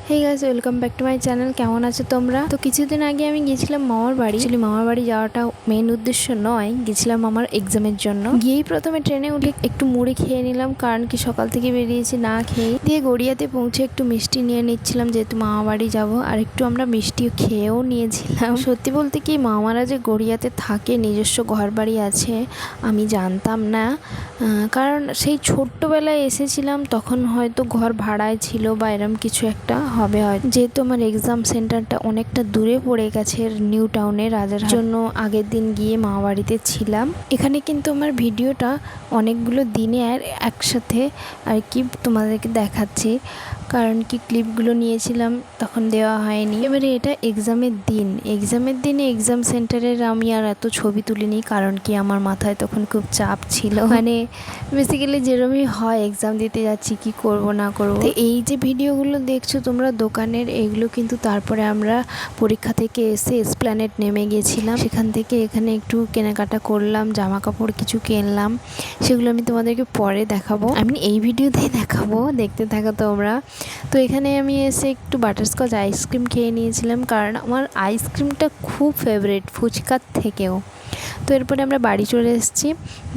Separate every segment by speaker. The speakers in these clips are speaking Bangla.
Speaker 1: Hey guys welcome back to my channel. केमन आछो तोमरा? तो কিছুদিন আগে আমি গিয়েছিলাম মামার বাড়ি। एक्चुअली মামার বাড়ি যাওয়াটা মেন উদ্দেশ্য নয়, গিয়েছিলাম আমার এক্সামের জন্য। গিয়েই প্রথমে ট্রেনে উঠে একটু মুড়ি খেয়ে নিলাম, কারণ কি সকাল থেকে বেরিয়েছি না খেয়ে। দিয়ে গড়িয়াতে পৌঁছে একটু মিষ্টি নিয়ে নিচ্ছিলাম, যেহেতু মামা বাড়ি যাবো। আর একটু আমরা মিষ্টিও খেয়েও নিয়েছিলাম। সত্যি বলতে কি, মামারা যে গড়িয়াতে থাকে, নিজস্ব ঘর বাড়ি আছে, আমি জানতাম না। কারণ সেই ছোট্টবেলায় এসেছিলাম, তখন হয়তো ঘর ভাড়ায় ছিল বা এরম কিছু একটা হবে হয়তো। যেহেতু আমার এক্সাম সেন্টারটা অনেকটা দূরে পড়ে গেছে নিউ টাউনে রাজার জন্য, আগের দিন গিয়ে মা বাড়িতে ছিলাম। এখানে কিন্তু আমার ভিডিওটা অনেকগুলো দিনে আর একসাথে আর কি তোমাদেরকে দেখাচ্ছি, কারণ কি ক্লিপগুলো নিয়েছিলাম তখন দেওয়া হয়নি। এবারে এটা এক্সামের দিনে এক্সাম সেন্টারের আমি আর এত ছবি তুলিনি, কারণ কি আমার মাথায় তখন খুব চাপ ছিল। মানে বেসিক্যালি যেরকমই হয়, এক্সাম দিতে যাচ্ছি, কি করব না করব। তো এই যে ভিডিওগুলো দেখছো তোমরা দোকানের, এগুলো কিন্তু তারপরে আমরা পরীক্ষা থেকে এসে এসপ্ল্যানেড নেমে গেছিলাম। সেখান থেকে এখানে একটু কেনাকাটা করলাম, জামা কাপড় কিছু কিনলাম, সেগুলো আমি তোমাদেরকে পরে দেখাবো। আমি এই ভিডিওতেই দেখাবো, দেখতে থাকো তোমরা। তো এখানে আমি এসে একটু বাটারস্কচ আইসক্রিম খেয়ে নিয়েছিলাম, কারণ আমার আইসক্রিমটা খুব ফেভারিট ফুচকার থেকেও। তো এরপরে আমরা বাড়ি চলে এসেছি।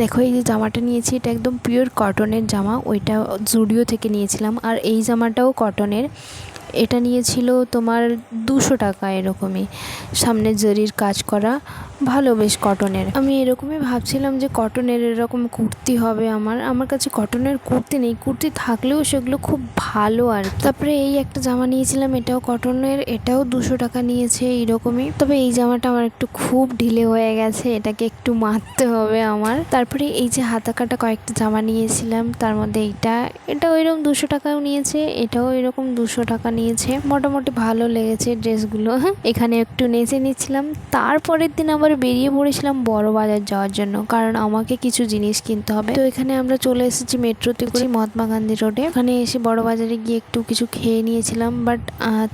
Speaker 1: দেখো এই যে জামাটা নিয়েছি, এটা একদম পিওর কটনের জামা, ওইটা জুডিও থেকে নিয়েছিলাম। আর এই জামাটাও কটনের, এটা নিয়েছিল তোমার 200 টাকা এরকমই, সামনে জরির কাজ করা, ভালো বেশ কটনের। আমি এরকমই ভাবছিলাম যে কটনের এরকম কুর্তি হবে। আমার কাছে কটনের কুর্তি নেই, কুর্তি থাকলেও সেগুলো খুব ভালো। আর তারপরে এই একটা জামা নিয়েছিলাম, এটাও কটনের, এটাও 200 টাকা নিয়েছে এইরকমই। তবে এই জামাটা আমার একটু খুব ঢিলে হয়ে গেছে, এটাকে একটু মারতে হবে আমার। তারপরে এই যে হাতা কাটা কয়েকটা জামা নিয়েছিলাম, তার মধ্যে এটা ওইরকম 200 টাকাও নিয়েছে, এটাও এরকম 200 টাকা নিয়েছে। মোটামুটি ভালো লেগেছে ড্রেসগুলো। এখানে একটু নেচে নিচ্ছিলাম। তারপরের দিন আবার বেরিয়ে পড়েছিলাম বড় বাজার যাওয়ার জন্য, কারণ আমাকে কিছু জিনিস কিনতে হবে। তো এখানে আমরা চলে এসেছি মেট্রোতে করে মহাত্মা গান্ধী রোডে। ওখানে এসে বড় বাজারে গিয়ে একটু কিছু খেয়ে নিয়েছিলাম। বাট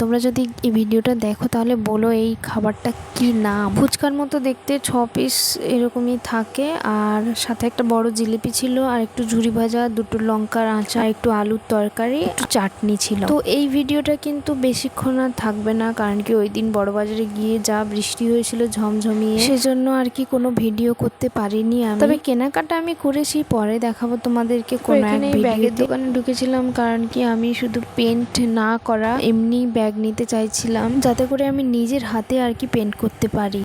Speaker 1: তোমরা যদি এই ভিডিওটা দেখো তাহলে বলো এই খাবারটা কি নাম। ফুচকার মতো দেখতে, 6 পিস এরকমই থাকে, আর সাথে একটা বড় জিলিপি ছিল, আর একটু ঝুরি ভাজা, 2টো লঙ্কার আচার, একটু আলুর তরকারি, একটু চাটনি ছিল। তো এই ভিডিওটা কিন্তু বেশিক্ষণ আর থাকবে না, কারণ কি ওই দিন বড় বাজারে গিয়ে যা বৃষ্টি হয়েছিল ঝমঝমিয়ে, সেজন্য আর কি কোনো ভিডিও করতে পারিনি আমি। তবে কেনাকাটা আমি করেছি, পরে দেখাবো তোমাদেরকে কোনো এক ভিডিওতে। ব্যাগের দোকানে ঢুকেছিলাম, কারণ কি আমি শুধু পেন্ট না করা এমনি ব্যাগ নিতে চাইছিলাম, যাতে করে আমি নিজের হাতে আর কি পেন্ট করতে পারি।